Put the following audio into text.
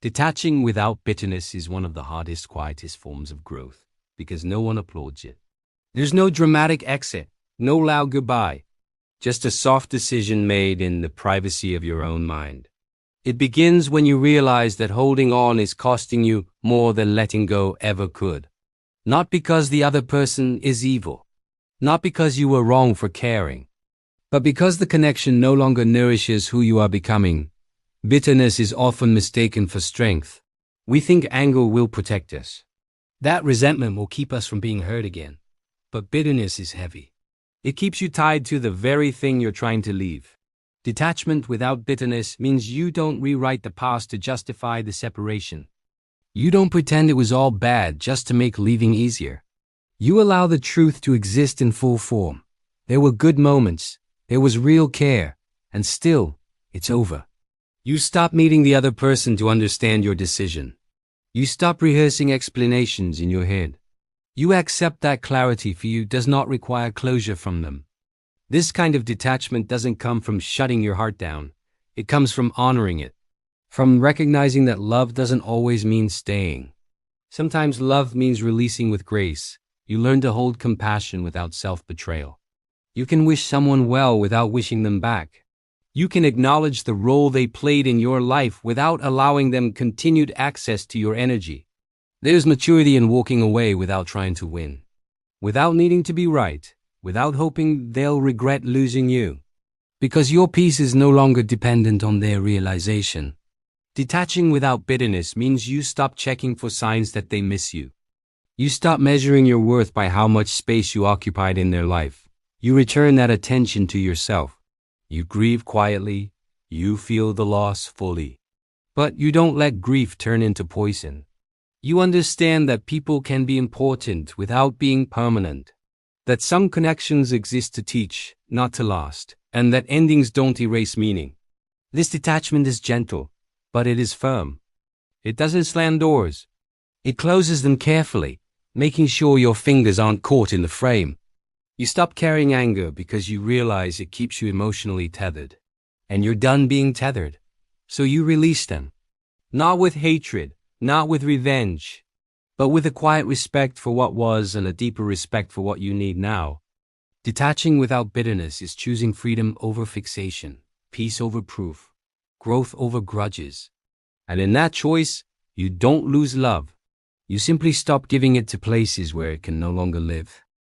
Detaching without bitterness is one of the hardest, quietest forms of growth because no one applauds it. There's no dramatic exit, no loud goodbye, just a soft decision made in the privacy of your own mind. It begins when you realize that holding on is costing you more than letting go ever could. Not because the other person is evil, not because you were wrong for caring, but because the connection no longer nourishes who you are becoming. Bitterness is often mistaken for strength. We think anger will protect us. That resentment will keep us from being hurt again. But bitterness is heavy. It keeps you tied to the very thing you're trying to leave. Detachment without bitterness means you don't rewrite the past to justify the separation. You don't pretend it was all bad just to make leaving easier. You allow the truth to exist in full form. There were good moments, there was real care, and still, it's over. You stop needing the other person to understand your decision. You stop rehearsing explanations in your head. You accept that clarity for you does not require closure from them. This kind of detachment doesn't come from shutting your heart down. It comes from honoring it. From recognizing that love doesn't always mean staying. Sometimes love means releasing with grace. You learn to hold compassion without self-betrayal. You can wish someone well without wishing them back. You can acknowledge the role they played in your life without allowing them continued access to your energy. There's maturity in walking away without trying to win. Without needing to be right. Without hoping they'll regret losing you. Because your peace is no longer dependent on their realization. Detaching without bitterness means you stop checking for signs that they miss you. You stop measuring your worth by how much space you occupied in their life. You return that attention to yourself. You grieve quietly. You feel the loss fully. But you don't let grief turn into poison. You understand that people can be important without being permanent. That some connections exist to teach, not to last, and that endings don't erase meaning. This detachment is gentle, but it is firm. It doesn't slam doors. It closes them carefully, making sure your fingers aren't caught in the frame. You stop carrying anger because you realize it keeps you emotionally tethered. And you're done being tethered. So you release them. Not with hatred, not with revenge, but with a quiet respect for what was and a deeper respect for what you need now. Detaching without bitterness is choosing freedom over fixation, peace over proof, growth over grudges. And in that choice, you don't lose love. You simply stop giving it to places where it can no longer live.